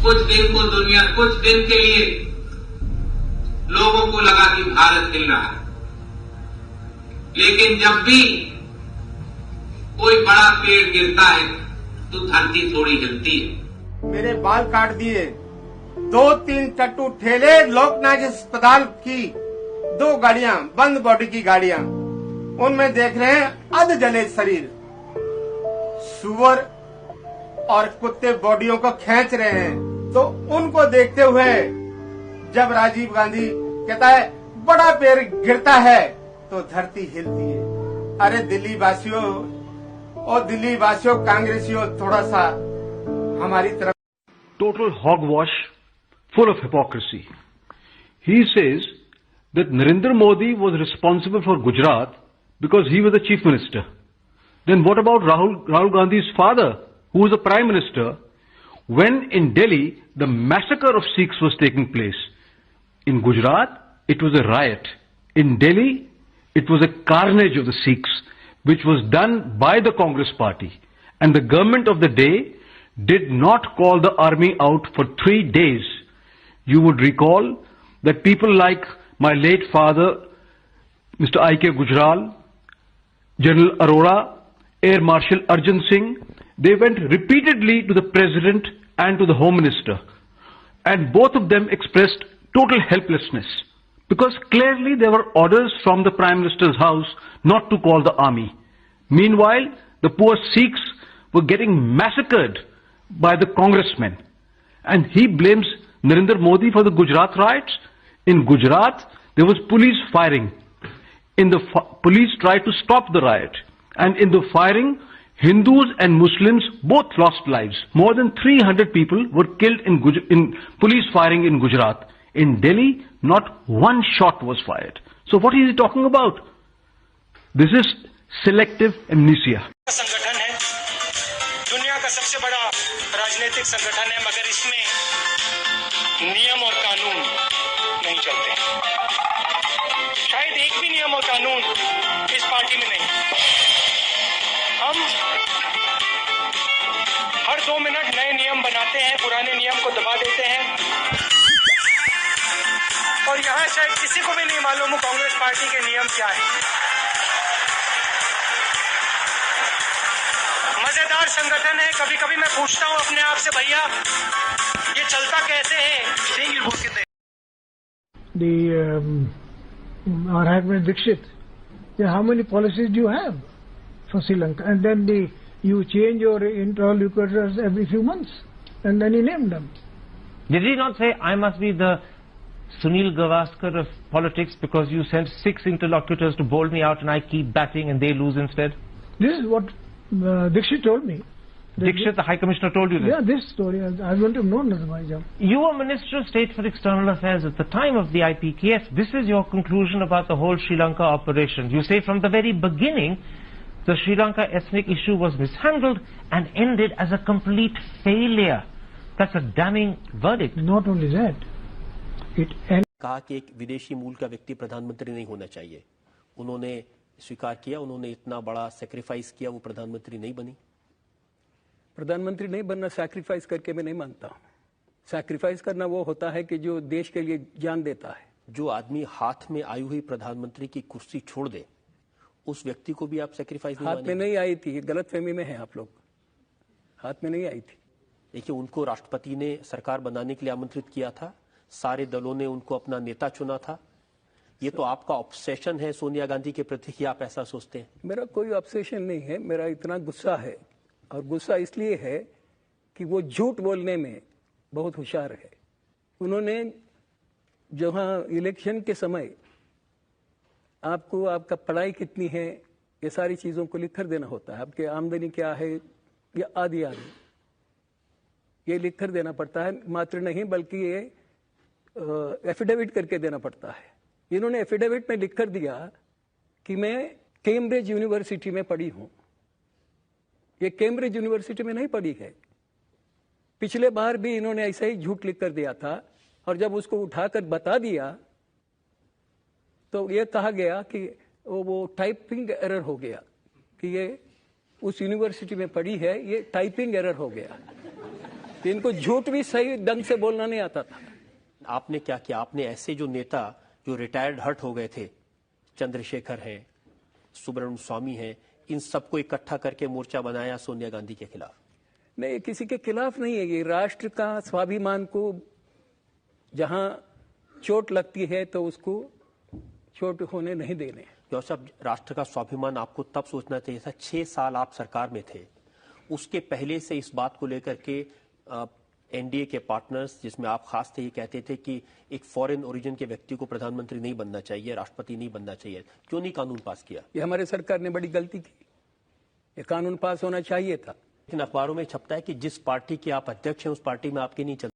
कुछ दिन के लिए लोगों को लगा कि भारत हिल रहा है, लेकिन जब भी कोई बड़ा पेड़ गिरता है तो धरती थोड़ी हिलती है। मेरे बाल काट दिए, 2-3 टट्टू ठेले, लोकनायक अस्पताल की 2 गाड़ियां, बंद बॉडी की गाड़ियां, उनमें देख रहे हैं अध जले शरीर, सुअर और कुत्ते बॉडियों को खींच रहे हैं। तो उनको देखते हुए जब राजीव गांधी कहता है बड़ा पेड़ गिरता है तो धरती हिलती है, अरे दिल्ली वासियों और दिल्ली वासियों कांग्रेसियों, थोड़ा सा हमारी तरफ। Total hogwash, full of hypocrisy. He says that Narendra Modi was responsible for Gujarat because he was the chief minister. Then what about Rahul Gandhi's father, who was the prime minister, when in Delhi the massacre of Sikhs was taking place? In Gujarat, it was a riot. In Delhi, it was a carnage of the Sikhs, which was done by the Congress party. And the government of the day did not call the army out for 3 days. You would recall that people like my late father, Mr. I.K. Gujral, General Arora, Air Marshal Arjun Singh, they went repeatedly to the president and to the home minister. And both of them expressed total helplessness, because clearly there were orders from the Prime Minister's house not to call the army. Meanwhile, the poor Sikhs were getting massacred by the congressmen. And he blames Narendra Modi for the Gujarat riots. In Gujarat, there was police firing. Police tried to stop the riot. And in the firing, Hindus and Muslims both lost lives. More than 300 people were killed in police firing in Gujarat. In Delhi, not one shot was fired. So what is he talking about? This is selective amnesia. संगठन है, दुनिया का सबसे बड़ा राजनीतिक संगठन है, मगर इसमें नियम और कानून नहीं चलते। शायद एक भी नियम और कानून इस पार्टी में नहीं। हम हर 2 मिनट नए नियम बनाते हैं, पुराने नियम को दबा देते हैं। और यहाँ शायद किसी को भी नहीं मालूम हो कांग्रेस पार्टी के नियम क्या है। मजेदार संगठन है। कभी कभी मैं पूछता हूँ अपने आप से, भैया ये चलता कैसे है? Our Admiral Dixit, how many policies do you have for Sri Lanka? And then you change your interlocutors every few months, and then you name them. Did he not say, I must be the Sunil Gavaskar of politics because you sent 6 interlocutors to bowl me out and I keep batting and they lose instead? This is what Dixit told me. Dixit, the High Commissioner, told you this? Yeah, this story. I wouldn't have known otherwise. You were Minister of State for External Affairs at the time of the IPKF. This is your conclusion about the whole Sri Lanka operation. You say from the very beginning, the Sri Lanka ethnic issue was mishandled and ended as a complete failure. That's a damning verdict. Not only that, it ended. कहा कि एक विदेशी मूल का व्यक्ति प्रधानमंत्री नहीं होना चाहिए। उन्होंने स्वीकार किया, उन्होंने इतना बड़ा सैक्रिफाइस किया, वो प्रधानमंत्री नहीं बनी। प्रधानमंत्री नहीं बनना सैक्रिफाइस करके मैं नहीं मानता। सैक्रिफाइस करना वो होता है कि जो देश के लिए जान देता है। जो आदमी हाथ में आई हुई प्रधानमंत्री की कुर्सी छोड़ दे, उस व्यक्ति को भी आप सैक्रिफाइस नहीं हाथ में नहीं आई थी, गलतफहमी में है आप लोग। हाथ में नहीं आई थी। देखिए, उनको राष्ट्रपति ने सरकार बनाने के लिए आमंत्रित किया था, सारे दलों ने उनको अपना नेता चुना था। ये तो आपका ऑब्सेशन है सोनिया गांधी के प्रति, ही आप ऐसा सोचते हैं? मेरा कोई ऑब्सेशन नहीं है, मेरा इतना गुस्सा है, और गुस्सा इसलिए है कि वो झूठ बोलने में बहुत होशियार है। उन्होंने जहां इलेक्शन के समय आपको आपका पढ़ाई कितनी है, ये सारी चीज़ों को लिख कर देना होता है। आपके आमदनी क्या है, या आदि आदि, ये लिख कर देना पड़ता है। मात्र नहीं बल्कि ये एफिडेविट करके देना पड़ता है। इन्होंने एफिडेविट में लिख कर दिया कि मैं कैम्ब्रिज यूनिवर्सिटी में पढ़ी हूं। ये कैम्ब्रिज यूनिवर्सिटी में नहीं पढ़ी है। पिछले बार भी इन्होंने ऐसा ही झूठ लिख कर दिया था, और जब उसको उठाकर बता दिया तो ये कहा गया कि वो टाइपिंग एरर हो गया, कि ये उस यूनिवर्सिटी में पढ़ी है, ये टाइपिंग एरर हो गया। तो इनको झूठ भी सही ढंग से बोलना नहीं आता था। आपने क्या किया? आपने ऐसे जो नेता जो रिटायर्ड हर्ट हो गए थे, चंद्रशेखर हैं, सुब्रमण्यम स्वामी हैं, इन सबको इकट्ठा करके मोर्चा बनाया सोनिया गांधी के खिलाफ? नहीं, किसी के खिलाफ नहीं है। ये राष्ट्र का स्वाभिमान को जहां चोट लगती है तो उसको चोट होने नहीं देने। साहब, राष्ट्र का स्वाभिमान आपको तब सोचना चाहिए था, 6 साल आप सरकार में थे। उसके पहले से इस बात को लेकर के एनडीए के पार्टनर्स, जिसमें आप खास थे, ये कहते थे कि एक फॉरेन ओरिजिन के व्यक्ति को प्रधानमंत्री नहीं बनना चाहिए, राष्ट्रपति नहीं बनना चाहिए। क्यों नहीं कानून पास किया? ये हमारे सरकार ने बड़ी गलती की। ये कानून पास होना चाहिए था। लेकिन अखबारों में छपता है कि जिस पार्टी के आप अध्यक्ष हैं उस पार्टी में आपके नहीं चलते।